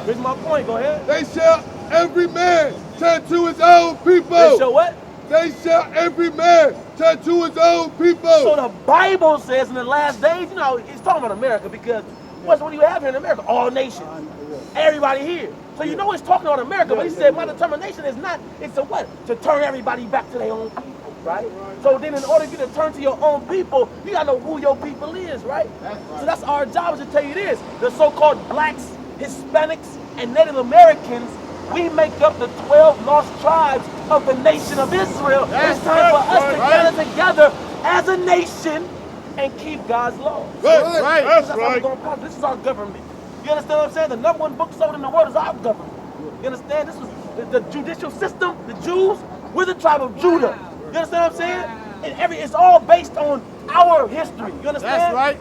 Here's my point. Go ahead. They shall every man turn to his own people. They shall what? They shall every man turn to his own people. So the Bible says in the last days, you know, it's talking about America because what do you have here in America? All nations. Everybody here. So you know it's talking about America, but he said my determination is not, it's a what? To turn everybody back to their own people, right? So then in order for you to turn to your own people, you gotta know who your people is, right? So that's our job, is to tell you this. The so-called blacks, Hispanics, and Native Americans, we make up the 12 lost tribes of the nation of Israel. It's time for us to gather together as a nation and keep God's law. That's right. This is our government. You understand what I'm saying? The number one book sold in the world is our government. You understand? This was the judicial system, the Jews, we're the tribe of Judah. You understand what I'm saying? And it's all based on our history. You understand? That's right.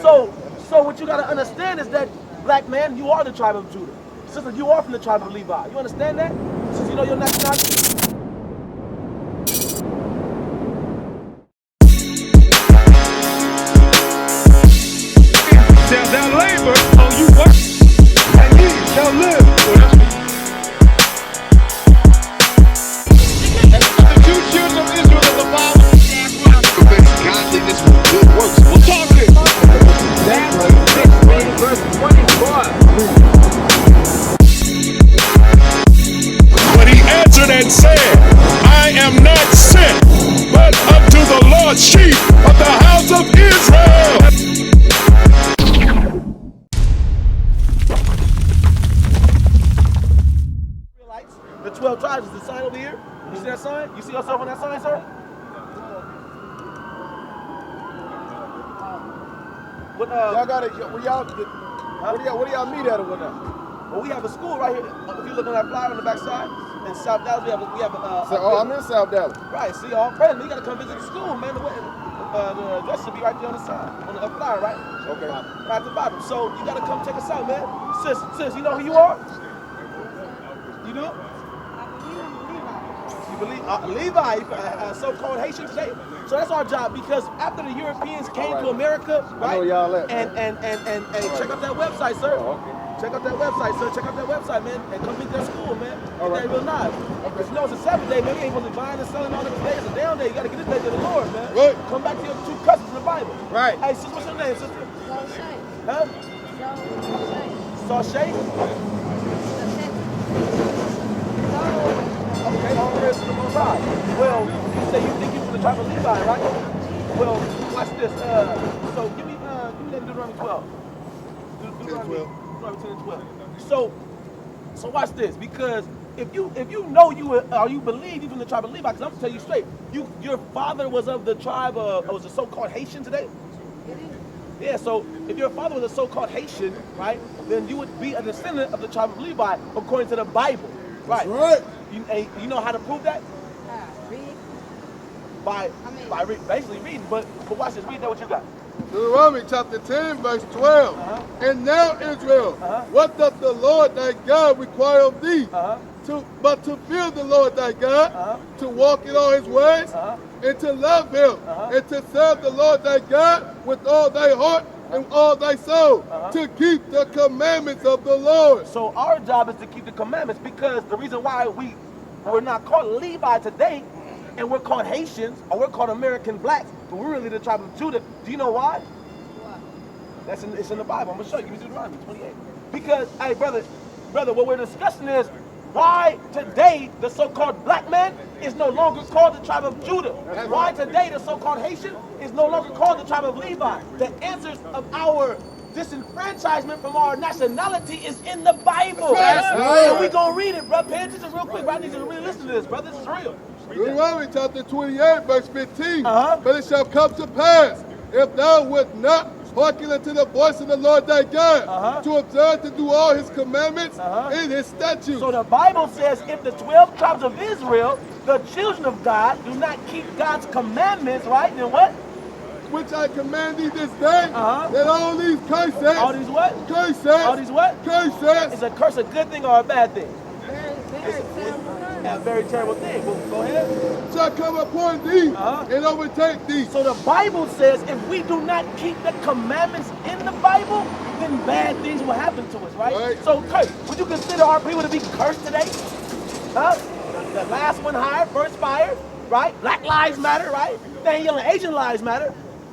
So what you gotta understand is that, black man, you are the tribe of Judah. Sister, you are from the tribe of Levi. You understand that? Since you know your nationality. Shall thou labor, oh you work, and ye shall live. The two children of Israel of the Bible perfects godliness with good works. We'll talk this. Verse 24. But he answered and said, I am not sent, but unto the Lord's sheep of the house of Israel. The 12 tribes is the sign over here. You see that sign? You see yourself on that sign, sir? What, Y'all got it. Where y'all meet at or whatnot? well, we have a school right here. If you look on that flyer on the back side, in South Dallas, we have I'm in South Dallas. right, see, all present. You got to come visit the school, man. The address should be right there on the side, on the flyer, right? Okay. Right at the bottom. So you got to come check us out, man. Sis, you know who you are? You do? You believe Levi, so-called Haitian today. So that's our job, because after the Europeans came to America, right? I know y'all at, and check out that website, sir. Oh, okay. Check out that website, sir. Check out that website, man, and come meet their school, man. All right. Get that real nice. Because you know it's a Sabbath day, man. We ain't supposed to be buying and selling all the days. It's a down day. You got to get this day to the Lord, man. Right. Come back to your true cousins in the Bible. Right. Hey, sis, what's your name, sister? Huh? Sashay? Okay, all praise to the Most High. Well, you say you think you're from the tribe of Levi, right? Well, watch this. So give me that Deuteronomy 12. Deuteronomy 10 and 12. So watch this, because if you know you believe you from the tribe of Levi, because I'm gonna tell you straight, your father was of the tribe of, was a so-called Haitian today. Yeah, so if your father was a so-called Haitian, right, then you would be a descendant of the tribe of Levi according to the Bible, right? Right. You know how to prove that? By basically reading. But watch this. Read that what you got. Deuteronomy chapter 10, verse 12. And now, Israel, what doth the Lord thy God require of thee? But to fear the Lord thy God, to walk in all his ways, and to love him, and to serve the Lord thy God with all thy heart and all thy soul, to keep the commandments of the Lord. So our job is to keep the commandments, because the reason why we're not called Levi today, and we're called Haitians, or we're called American blacks, but we're really the tribe of Judah. Do you know why? It's in the Bible. I'm gonna show you. Give me Deuteronomy 28. Because, hey, brother, what we're discussing is why today the so-called black man is no longer called the tribe of Judah. Why today the so-called Haitian is no longer called the tribe of Levi. The answers of our disenfranchisement from our nationality is in the Bible. And we're gonna read it, bro. Pay attention real quick, bro. I need you to really listen to this, brother. This is real. Deuteronomy chapter 28, verse 15. But it shall come to pass, if thou wilt not hearken unto the voice of the Lord thy God, to observe to do all his commandments and his statutes. So the Bible says, if the 12 tribes of Israel, the children of God, do not keep God's commandments, right? Then what? Which I command thee this day, that all these curses. All these what? Curses. All these what? Curses. Is a curse a good thing or a bad thing? Very A very terrible thing. Well, go ahead. Shall come upon thee and overtake thee. So the Bible says if we do not keep the commandments in the Bible, then bad things will happen to us, right? Right. So, Kurt, would you consider our people to be cursed today? Huh? The last one hired, first fired, right? Black lives matter, right? They ain't yelling Asian lives matter,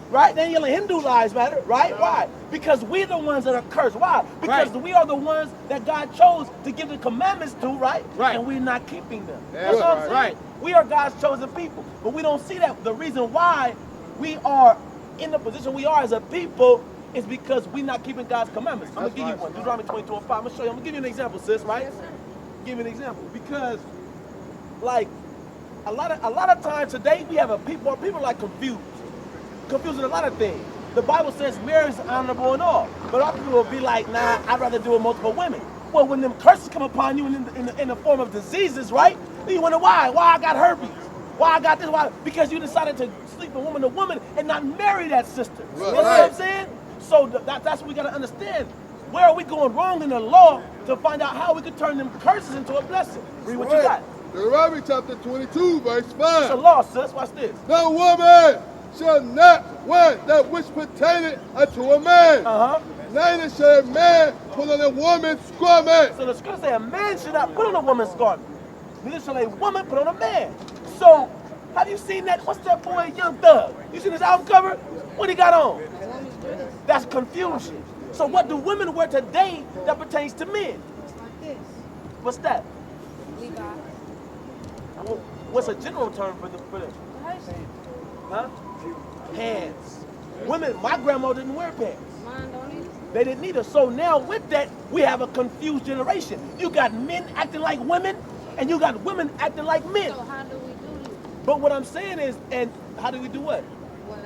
right? They ain't yelling Hindu lives matter, right? Why? Because we're the ones that are cursed. Why? Because we are the ones that God chose to give the commandments to, right? Right. And we're not keeping them. Yeah, That's what I'm saying. right. We are God's chosen people, but we don't see that. The reason why we are in the position we are as a people is because we're not keeping God's commandments. I'm gonna give you one. Deuteronomy 22:5. I'm gonna show you. I'm gonna give you an example, sis. Right? Give you an example because, like, a lot of times today we have people like confused in a lot of things. The Bible says marriage is honorable and all, but our people will be like, nah, I'd rather do it with multiple women. Well, when them curses come upon you in the form of diseases, right? Then you wonder why? Why I got herpes? Why I got this? Why? Because you decided to sleep with woman to woman and not marry that sister. You know what I'm saying? So that's what we got to understand. Where are we going wrong in the law to find out how we could turn them curses into a blessing? Read what you got. Deuteronomy chapter 22, verse 5. It's a law, sis. Watch this. The woman shall not wear that which pertaineth unto a man. Neither shall a man put on a woman's garment. So the scripture says a man should not put on a woman's garment. Neither shall a woman put on a man. So, have you seen that? What's that boy, Young Thug? You seen his album cover? What he got on? That's confusion. So what do women wear today that pertains to men? Like this. What's that? We got What's a general term for the huh? Pants. Women, my grandma didn't wear pants. mine don't either. They didn't either. So now with that, we have a confused generation. You got men acting like women, and you got women acting like men. So how do we do this? But what I'm saying is, and how do we do what? Well,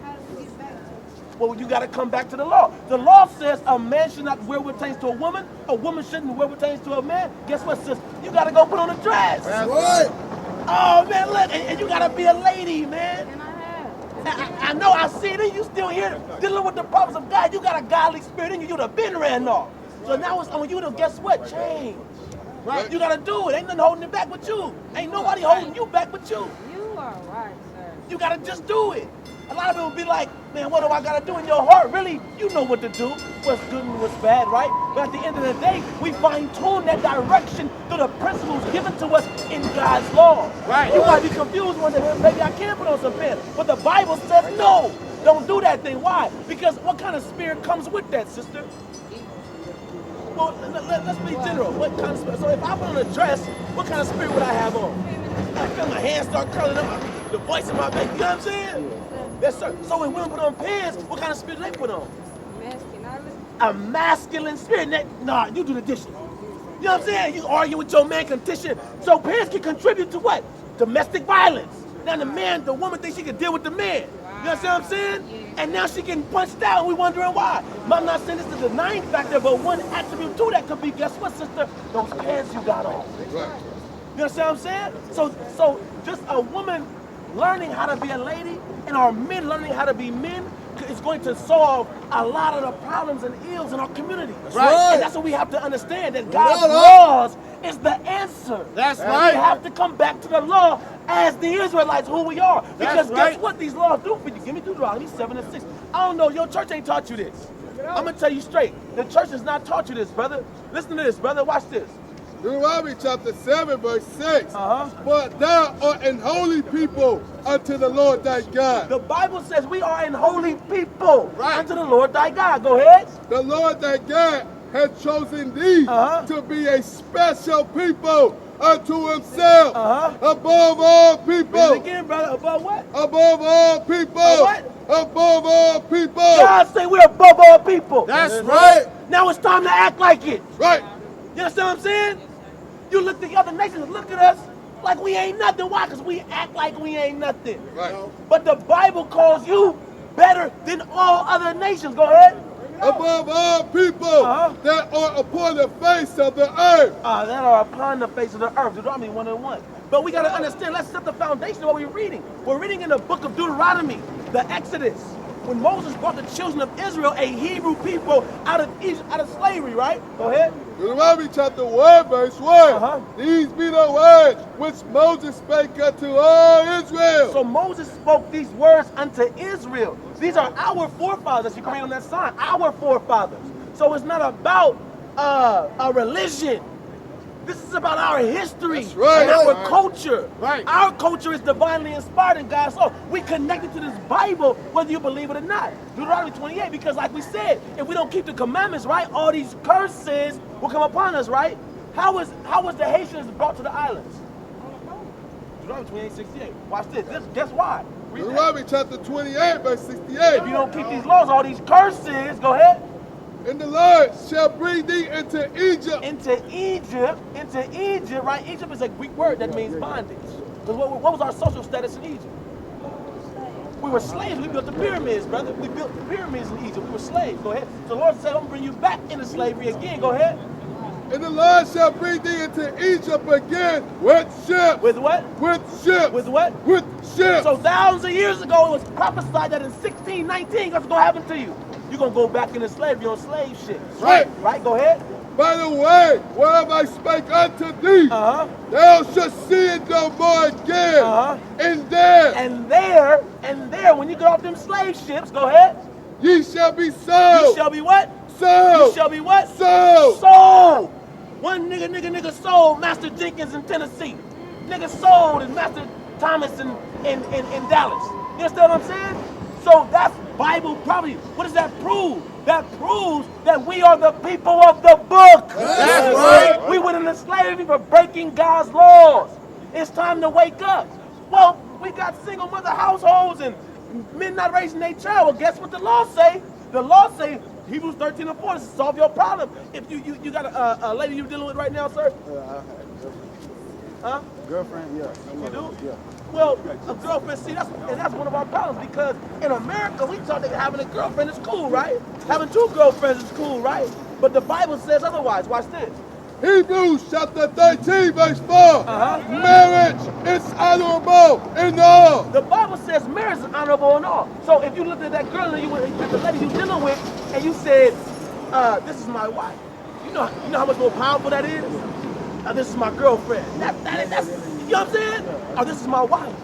how do we get back to it? Well, you got to come back to the law. The law says a man should not wear what pertains to a woman shouldn't wear what pertains to a man. Guess what, sis? You got to go put on a dress. That's right. Oh, man, look, and you got to be a lady, man. And I have. I know, I see it in you still here dealing with the problems of God. You got a godly spirit in you. You'd have been ran off. So now it's on you to, guess what? Change. Right? You got to do it. Ain't nothing holding it back but you. Ain't nobody holding you back but you. You are right, sir. You got to just do it. A lot of people be like, man, what do I got to do in your heart? Really, you know what to do, what's good and what's bad, right? But at the end of the day, we fine-tune that direction through the principles given to us in God's law. Right. You might be confused one day, maybe I can put on some pants. But the Bible says no, don't do that thing. Why? Because what kind of spirit comes with that, sister? Well, let's be general. What kind of spirit? So if I put on a dress, what kind of spirit would I have on? I feel my hands start curling up, the voice in my back. You know what I'm saying? Yes, sir. So when women put on pants, what kind of spirit do they put on? Masculinity. A masculine spirit. Nah, you do the dishes. You know what I'm saying? You argue with your man, condition. So pants can contribute to what? Domestic violence. Now the woman thinks she can deal with the man. You understand what I'm saying? And now she getting punched out and we wondering why. I'm not saying this is the denying factor, but one attribute to that could be, guess what, sister? Those pants you got on. Right. You understand what I'm saying? So just a woman learning how to be a lady and our men learning how to be men is going to solve a lot of the problems and ills in our community. right. And that's what we have to understand, that God's laws is the answer. That's And right. we have to come back to the law as the Israelites, who we are. Because right. guess what these laws do for you? Give me Deuteronomy 7 and 6. I don't know, your church ain't taught you this. I'm going to tell you straight. The church has not taught you this, brother. Listen to this, brother. Watch this. Deuteronomy chapter 7, verse 6. Uh-huh. But thou art an holy people unto the Lord thy God. The Bible says we are an holy people Right. unto the Lord thy God. Go ahead. The Lord thy God hath chosen thee to be a special people unto himself above all people. Read it again, brother. Above what? Above all people. what? Above all people. God say we're above all people. That's right. Now it's time to act like it. Right. You understand what I'm saying? You look at the other nations, look at us like we ain't nothing. Why? Because we act like we ain't nothing. Right. But the Bible calls you better than all other nations. Go ahead. Above all people that are upon the face of the earth. That are upon the face of the earth. Deuteronomy 1 and 1. But we got to understand, let's set the foundation of what we're reading. We're reading in the book of Deuteronomy, the Exodus. when Moses brought the children of Israel, a Hebrew people, out of Egypt, out of slavery, right? Go ahead. Deuteronomy chapter 1, verse 1. These be the words which Moses spake unto all Israel. So Moses spoke these words unto Israel. These are our forefathers. You can read on that sign. Our forefathers. So it's not about a religion. This is about our history. That's right. And our Right. culture. Right. Our culture is divinely inspired in God's law. We connected to this Bible, whether you believe it or not. Deuteronomy 28, because like we said, if we don't keep the commandments, right, all these curses will come upon us, right? How was the Haitians brought to the islands? Deuteronomy 28:68. Watch this. Guess why? Read that. Deuteronomy chapter 28, verse 68. If you don't keep these laws, all these curses, go ahead. And the Lord shall bring thee into Egypt. Into Egypt, right? Egypt is a Greek word that means bondage. Because what was our social status in Egypt? We were slaves. We built the pyramids, brother. We built the pyramids in Egypt. We were slaves. Go ahead. So the Lord said, I'm going to bring you back into slavery again. Go ahead. And the Lord shall bring thee into Egypt again with ships. With what? With ships. With what? With ships. So thousands of years ago, it was prophesied that in 1619, what's going to happen to you? You're going to go back into slavery on slave ships. Right. Right? Go ahead. By the way, wherever I spake unto thee, thou shalt see it no more again. And there, when you get off them slave ships, go ahead. Ye shall be sold. You shall be what? Sold. You shall be what? Sold. Sold. One nigga sold Master Jenkins in Tennessee. Nigga sold and Master Thomas in Dallas. You understand what I'm saying? So that's Bible prophecy. What does that prove? That proves that we are the people of the book. That's right. We went into slavery for breaking God's laws. It's time to wake up. Well, we got single mother households and men not raising their child. Well, guess what the law say? The law say, Hebrews 13 and 4, to solve your problem. If you got a lady you're dealing with right now, sir? Huh? Girlfriend, yeah. You do? Yeah. Well, a girlfriend, see, that's one of our problems, because in America, we thought that having a girlfriend is cool, right? Having two girlfriends is cool, right? But the Bible says otherwise. Watch this. Hebrews chapter 13, verse 4. Marriage is honorable in all. The Bible says marriage is honorable in all. So if you looked at that girl and at the lady you're dealing with, and you said, this is my wife, you know how much more powerful that is? This is my girlfriend. That's you know what I'm saying? Oh, this is my wife.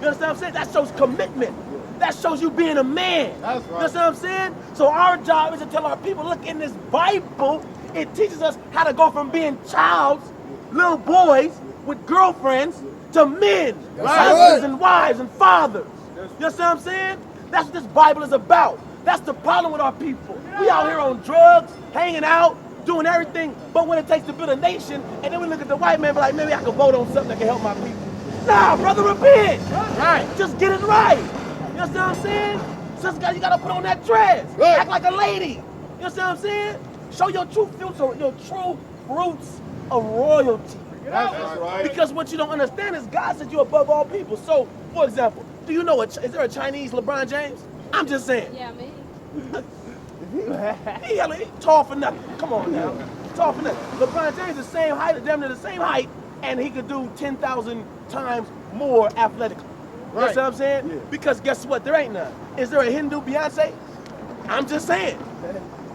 You understand what I'm saying? That shows commitment. That shows you being a man. That's right. You understand what I'm saying? So our job is to tell our people, look, in this Bible, it teaches us how to go from being childs, little boys with girlfriends, to men, husbands and wives and fathers. You understand what I'm saying? That's what this Bible is about. That's the problem with our people. We out here on drugs, hanging out, doing everything but what it takes to build a nation, and then we look at the white man and be like, maybe I can vote on something that can help my people. Nah, brother, repent. Right. Just get it right. You understand what I'm saying? Sister, you gotta put on that dress. Right. Act like a lady. You understand what I'm saying? Show your true future, your true roots of royalty. That's right. Because what you don't understand is God said you're above all people. So, for example, do you know is there a Chinese LeBron James? I'm just saying. Yeah, me. He tall for nothing. Come on now. Tall for nothing. LeBron James the same height, damn near the same height, and he could do 10,000 times more athletically. You know what I'm saying? Yeah. Because guess what? There ain't none. Is there a Hindu Beyonce? I'm just saying.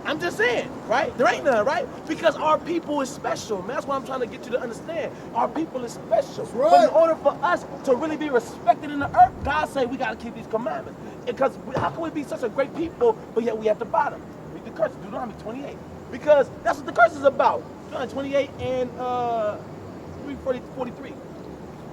I'm just saying, right? There ain't none, right? Because our people is special, man. That's what I'm trying to get you to understand. Our people is special. right. But in order for us to really be respected in the earth, God say we got to keep these commandments. Because how can we be such a great people, but yet we have to bottom? Read the curse, Deuteronomy 28. Because that's what the curse is about. Deuteronomy 28 and 43.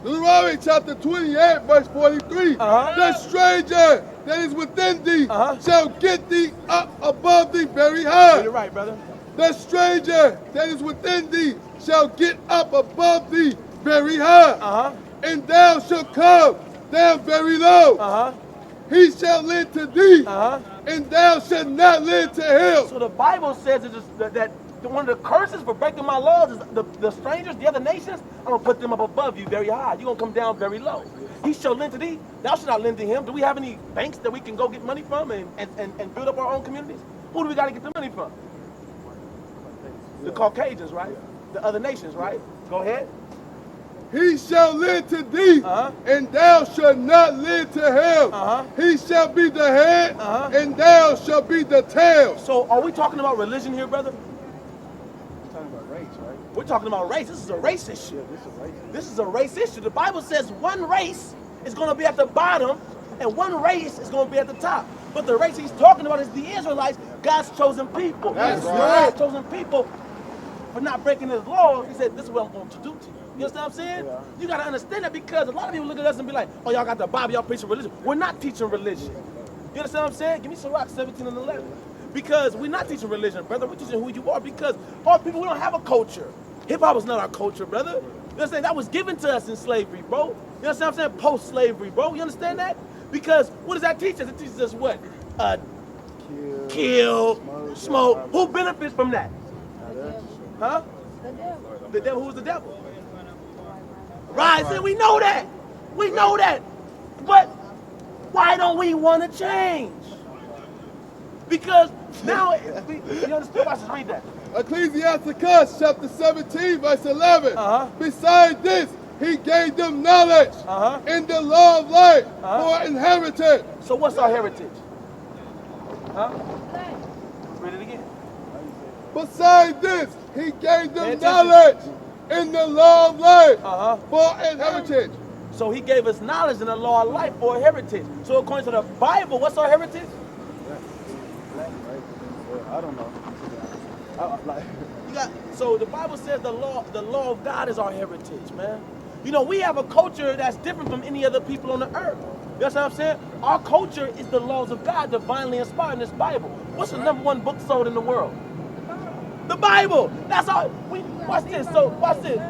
Deuteronomy chapter 28, verse 43. The stranger that is within thee shall get thee up above thee very high. Get it right, brother. The stranger that is within thee shall get up above thee very high. And thou shalt come down very low. He shall lend to thee, and thou shalt not lend to him. So the Bible says that one of the curses for breaking my laws is the strangers, the other nations, I'm going to put them up above you very high. You're going to come down very low. He shall lend to thee, thou shalt not lend to him. Do we have any banks that we can go get money from and build up our own communities? Who do we got to get the money from? The Caucasians, right? The other nations, right? Go ahead. he shall lend to thee, and thou shalt not lend to him. He shall be the head, and thou shalt be the tail. So are we talking about religion here, brother? We're talking about race, right? We're talking about race. This is a race issue. Yeah, this is race. This is a race issue. The Bible says one race is going to be at the bottom and one race is going to be at the top. But the race he's talking about is the Israelites, God's chosen people. That's God's chosen people for not breaking his laws. He said, this is what I'm going to do to you. You understand what I'm saying? Yeah. You got to understand that because a lot of people look at us and be like, oh, y'all got the Bible, y'all preaching religion. We're not teaching religion. You understand what I'm saying? Give me Sirach 17 and 11. Because we're not teaching religion, brother. We're teaching who you are because all people, we don't have a culture. Hip-hop is not our culture, brother. You understand? That was given to us in slavery, bro. You understand what I'm saying? Post-slavery, bro. You understand that? Because what does that teach us? It teaches us what? Kill, smoke. Who benefits from that? Huh? The devil. The devil. Who's the devil? Right. See, we know that. We know that. But why don't we want to change? Because now, you understand? Watch this, read that. Ecclesiasticus chapter 17, verse 11. Besides this, he gave them knowledge in the law of life for inheritance. So what's our heritage? Huh? Black. Read it again. Besides this, he gave them knowledge in the law of life for inheritance. So he gave us knowledge in the law of life for heritage. So according to the Bible, what's our heritage? I don't know. So the Bible says the law of God is our heritage, man. You know, we have a culture that's different from any other people on the earth. You know what I'm saying? Our culture is the laws of God, divinely inspired in this Bible. What's the #1 book sold in the world? The Bible. That's all. Watch this. So watch this.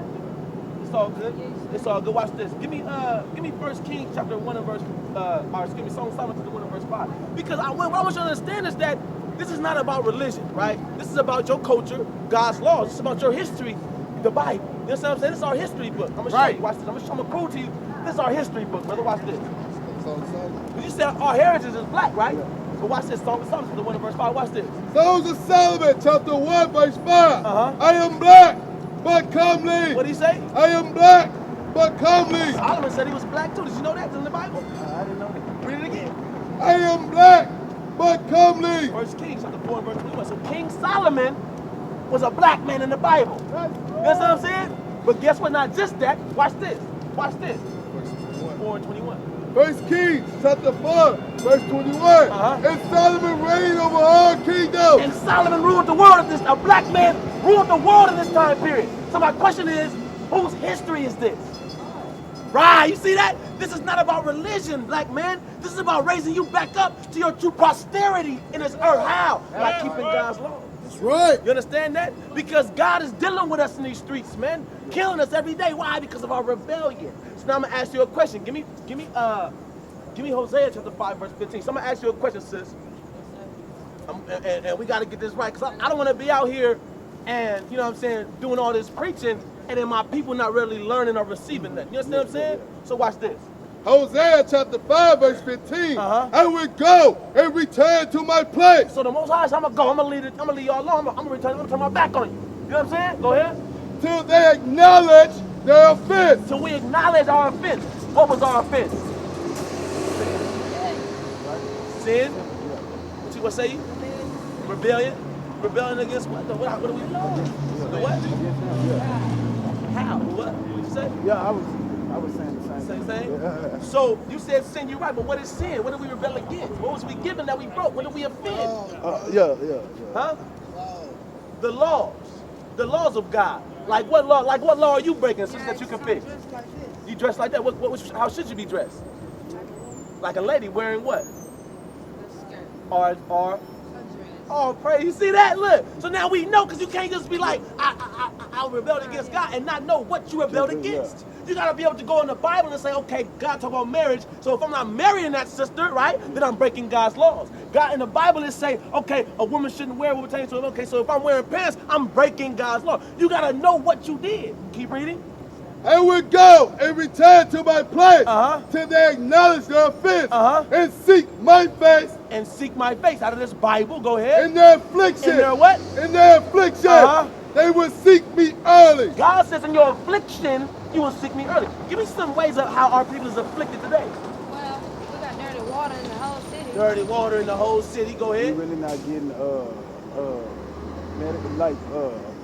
It's all good. It's all good. Watch this. Give me 1 Kings chapter 1 and verse. Or excuse me, Song of Solomon chapter 1 and verse 5. Because what I want you to understand is that this is not about religion, right? This is about your culture, God's laws. This is about your history, the Bible. You know what I'm saying? This is our history book. I'm gonna show you. Watch this. I'm gonna prove to you. This is our history book, brother. Watch this. You said our heritage is black, right? So watch this. Song of Solomon chapter 1 and verse 5. Watch this. Songs of Solomon chapter 1, verse 5. I am black, but comely. What did he say? I am black, but comely. Solomon said he was black too. Did you know that? It's in the Bible. I didn't know that. Read it again. I am black, but comely. 1 Kings chapter 4 and verse 21. So King Solomon was a black man in the Bible. You know what I'm saying? But guess what? Not just that. Watch this. Watch this. 4 and 21. 1 Kings chapter 4, verse 21. And Solomon reigned over all kingdoms. And Solomon ruled the world. A black man ruled the world in this time period. So my question is, whose history is this? Right, you see that? This is not about religion, black man. This is about raising you back up to your true prosperity in this earth. How? By keeping God's law. That's right. You understand that? Because God is dealing with us in these streets, man. Killing us every day. Why? Because of our rebellion. So now I'm gonna ask you a question. Give me Hosea chapter 5, verse 15. So I'm gonna ask you a question, sis. And we gotta get this right. Because I don't wanna be out here and, you know what I'm saying, doing all this preaching and then my people not really learning or receiving that. You understand what I'm saying? So watch this. Hosea chapter 5, verse 15. I will go and return to my place. So the Most High, I'm gonna go. I'm gonna leave y'all alone. I'm gonna return. I'm gonna turn my back on you. You know what I'm saying? Go ahead. Till they acknowledge their offense. Till we acknowledge our offense. What was our offense? Sin. What say you? Rebellion. Rebellion against what? What do we? The what? How? What? What you say? Yeah, I was saying the same thing. Yeah. So you said sin, you're right, but what is sin? What did we rebel against? What was we given that we broke? What did we offend? Yeah. Huh? The laws of God. Like what law? Like what law are you breaking so that you can fix? You dress like that? How should you be dressed? Like a lady wearing what? Or oh, praise. You see that? Look. So now we know, because you can't just be like, I rebelled against God and not know what you rebelled against. You got to be able to go in the Bible and say, okay, God talk about marriage. So if I'm not marrying that sister, right, then I'm breaking God's laws. God in the Bible is saying, okay, a woman shouldn't wear what pertains to him. Okay, so if I'm wearing pants, I'm breaking God's law. You got to know what you did. Keep reading. I will go and return to my place till they acknowledge their offense and seek my face. And seek my face out of this Bible. Go ahead. In their affliction. In their what? In their affliction. they would seek me early. God says in your affliction, you will seek me early. Give me some ways of how our people is afflicted today. Well, we got dirty water in the whole city. Dirty water in the whole city. Go You ahead. really not getting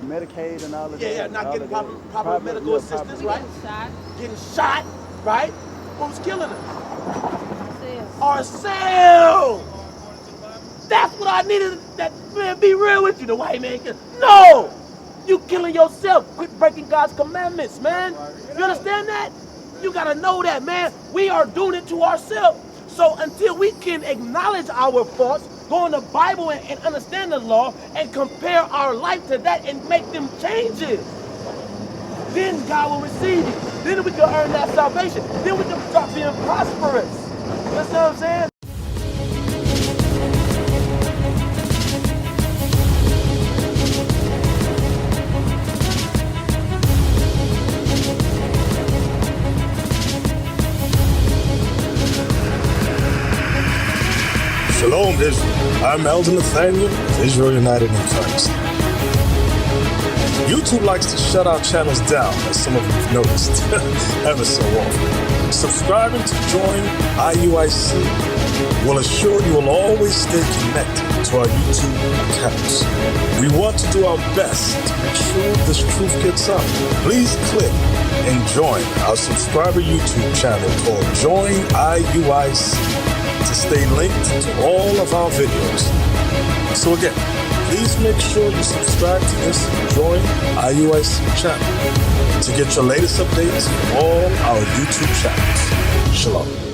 Medicaid and all of that. Yeah, not all getting of that. proper medical yeah, assistance, We right? getting shot. Getting shot, right? What was killing us? Ourselves. Ourselves. That's what I needed. That man, be real with you. The white man. No, you killing yourself. Quit breaking God's commandments, man. You understand that? You gotta know that, man. We are doing it to ourselves. So until we can acknowledge our faults, go in the Bible and understand the law and compare our life to that and make them changes, then God will receive you. Then we can earn that salvation. Then we can start being prosperous. You understand what I'm saying? Shalom, Israel. I'm Elder Nathaniel of Israel United in Christ. YouTube likes to shut our channels down, as some of you have noticed, ever so often. Subscribing to join IUIC will assure you will always stay connected to our YouTube accounts. We want to do our best to make sure this truth gets out. Please click and join our subscriber YouTube channel called Join IUIC to stay linked to all of our videos. So again, please make sure you subscribe to this Join IUIC channel to get your latest updates from all our YouTube channels. Shalom.